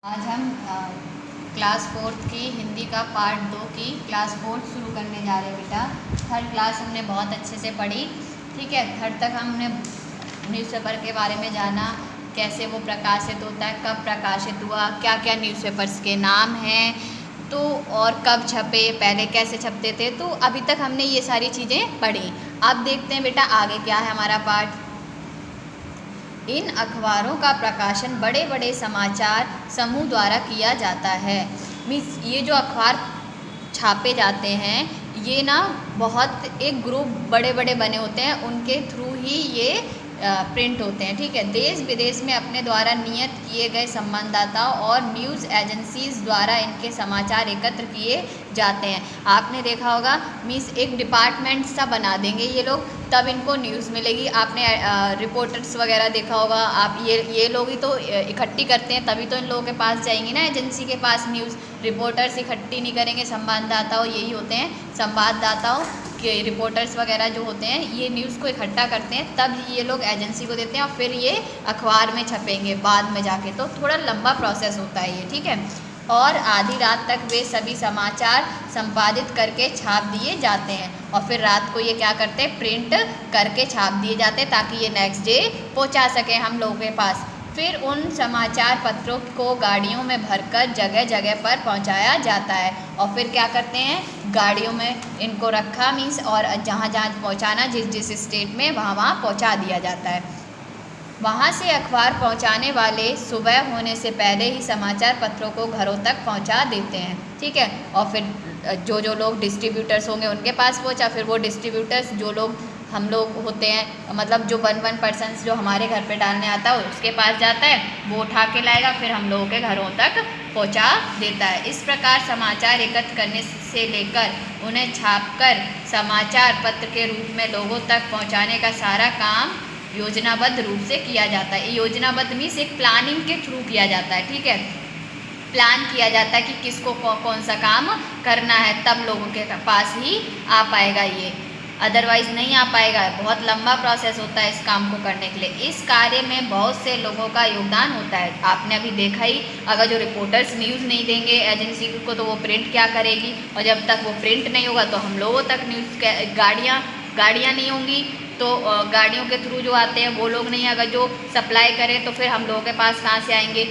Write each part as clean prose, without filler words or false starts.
आज हम class 4th की हिंदी का पार्ट 2 की क्लास 4th शुरू करने जा रहे हैं बेटा। थर्ड क्लास हमने बहुत अच्छे से पढ़ी, ठीक है। थर्ड तक हमने न्यूज़पेपर के बारे में जाना, कैसे वो प्रकाशित होता है, कब प्रकाशित हुआ, क्या क्या न्यूज़पेपर्स के नाम हैं, तो और कब छपे, पहले कैसे छपते थे। तो अभी तक हमने ये सारी चीज़ें पढ़ी। अब देखते हैं बेटा आगे क्या है हमारा पार्ट। इन अखबारों का प्रकाशन बड़े बड़े समाचार समूह द्वारा किया जाता है। मीन्स ये जो अखबार छापे जाते हैं ये ना बहुत एक ग्रुप बड़े बड़े बने होते हैं, उनके थ्रू ही ये प्रिंट होते हैं, ठीक है। देश विदेश में अपने द्वारा नियत किए गए संवाददाताओं और न्यूज़ एजेंसीज द्वारा इनके समाचार एकत्र किए जाते हैं। आपने देखा होगा मीन्स एक डिपार्टमेंट सा बना देंगे ये लोग, तब इनको न्यूज़ मिलेगी। आपने रिपोर्टर्स वगैरह देखा होगा, आप ये लोग ही तो इकट्ठी करते हैं, तभी तो इन लोगों के पास जाएंगी ना एजेंसी के पास न्यूज़। रिपोर्टर्स इकट्ठी नहीं करेंगे, संवाददाताओं यही होते हैं, संवाददाताओं के रिपोर्टर्स वगैरह जो होते हैं ये न्यूज़ को इकट्ठा करते हैं, तब ये लोग एजेंसी को देते हैं और फिर ये अखबार में छपेंगे बाद में जाके। तो थोड़ा लंबा प्रोसेस होता है ये, ठीक है। और आधी रात तक वे सभी समाचार संपादित करके छाप दिए जाते हैं और फिर रात को ये क्या करते हैं, प्रिंट करके छाप दिए जाते हैं ताकि ये नेक्स्ट डे पहुंचा सकें हम लोगों के पास। फिर उन समाचार पत्रों को गाड़ियों में भरकर जगह जगह पर पहुंचाया जाता है और फिर क्या करते हैं, गाड़ियों में इनको रखा मीन्स और जहाँ जहाँ पहुंचाना, जिस जिस स्टेट में वहाँ वहाँ पहुंचा दिया जाता है। वहाँ से अखबार पहुँचाने वाले सुबह होने से पहले ही समाचार पत्रों को घरों तक पहुँचा देते हैं, ठीक है। और फिर जो जो लोग डिस्ट्रीब्यूटर्स होंगे उनके पास पहुँचा, फिर वो डिस्ट्रीब्यूटर्स जो लोग हम लोग होते हैं, मतलब जो वन पर्सन्स जो हमारे घर पे डालने आता है उसके पास जाता है, वो उठा के लाएगा, फिर हम लोगों के घरों तक पहुंचा देता है। इस प्रकार समाचार एकत्र करने से लेकर उन्हें छापकर समाचार पत्र के रूप में लोगों तक पहुंचाने का सारा काम योजनाबद्ध रूप से किया जाता है। योजनाबद्ध मीन्स एक प्लानिंग के थ्रू किया जाता है, ठीक है। प्लान किया जाता है कि किसको कौन सा काम करना है, तब लोगों के पास ही आ पाएगा ये, अदरवाइज़ नहीं आ पाएगा। बहुत लंबा प्रोसेस होता है इस काम को करने के लिए। इस कार्य में बहुत से लोगों का योगदान होता है। आपने अभी देखा ही, अगर जो रिपोर्टर्स न्यूज़ नहीं देंगे एजेंसी को तो वो प्रिंट क्या करेगी, और जब तक वो प्रिंट नहीं होगा तो हम लोगों तक न्यूज़ गाड़ियाँ नहीं होंगी, तो गाड़ियों के थ्रू जो आते हैं वो लोग नहीं, अगर जो सप्लाई करें तो फिर हम लोगों के पास कहाँ से आएंगे,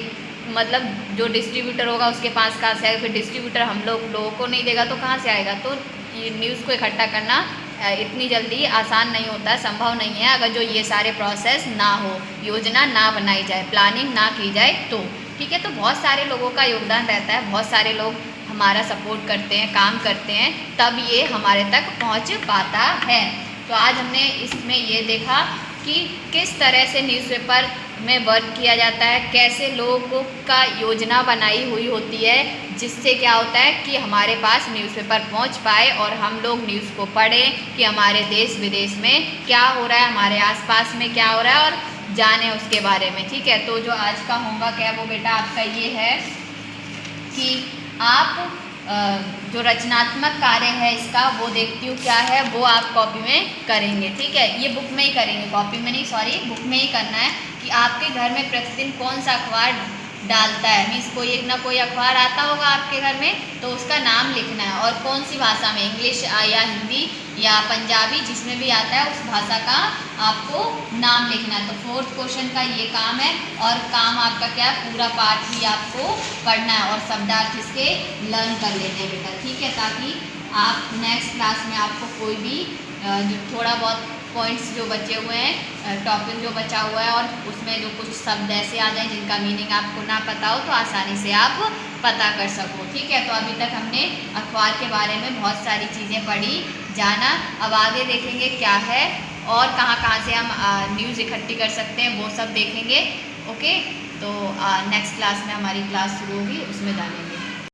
मतलब जो डिस्ट्रीब्यूटर होगा उसके पास कहाँ से आएगा, फिर डिस्ट्रीब्यूटर हम लोगों को नहीं देगा तो कहाँ से आएगा। तो ये न्यूज़ को इकट्ठा करना इतनी जल्दी आसान नहीं होता, संभव नहीं है अगर जो ये सारे प्रोसेस ना हो, योजना ना बनाई जाए, प्लानिंग ना की जाए तो, ठीक है। तो बहुत सारे लोगों का योगदान रहता है, बहुत सारे लोग हमारा सपोर्ट करते हैं, काम करते हैं, तब ये हमारे तक पहुंच पाता है। तो आज हमने इसमें ये देखा कि किस तरह से न्यूज़पेपर में वर्क किया जाता है, कैसे लोगों का योजना बनाई हुई होती है, जिससे क्या होता है कि हमारे पास न्यूज़पेपर पहुंच पाए और हम लोग न्यूज़ को पढ़ें कि हमारे देश विदेश में क्या हो रहा है, हमारे आसपास में क्या हो रहा है, और जानें उसके बारे में, ठीक है। तो जो आज का होमवर्क है वो बेटा आपका ये है कि आप जो रचनात्मक कार्य है इसका वो देखती हूँ क्या है, वो आप कॉपी में करेंगे, ठीक है। ये बुक में ही करेंगे, कॉपी में नहीं, सॉरी, बुक में ही करना है कि आपके घर में प्रतिदिन कौन सा अखबार डालता है। मीन्स कोई ना कोई अखबार आता होगा आपके घर में, तो उसका नाम लिखना है और कौन सी भाषा में, इंग्लिश या हिंदी या पंजाबी, जिसमें भी आता है उस भाषा का आपको नाम लिखना है। तो 4th क्वेश्चन का ये काम है और काम आपका क्या, पूरा पाठ ही आपको पढ़ना है और शब्दार्थ इसके लर्न कर लेते हैं बेटा, ठीक है, ताकि आप नेक्स्ट क्लास में आपको कोई भी जो थोड़ा बहुत पॉइंट्स जो बचे हुए हैं, टॉपिक जो बचा हुआ है और उसमें जो कुछ शब्द ऐसे आ जाएं जिनका मीनिंग आपको ना पता हो तो आसानी से आप पता कर सको, ठीक है। तो अभी तक हमने अखबार के बारे में बहुत सारी चीज़ें पढ़ी, जाना। अब आगे देखेंगे क्या है और कहाँ से हम न्यूज़ इकट्ठी कर सकते हैं, वो सब देखेंगे, ओके। तो नेक्स्ट क्लास में हमारी क्लास शुरू होगी, उसमें जानेंगे।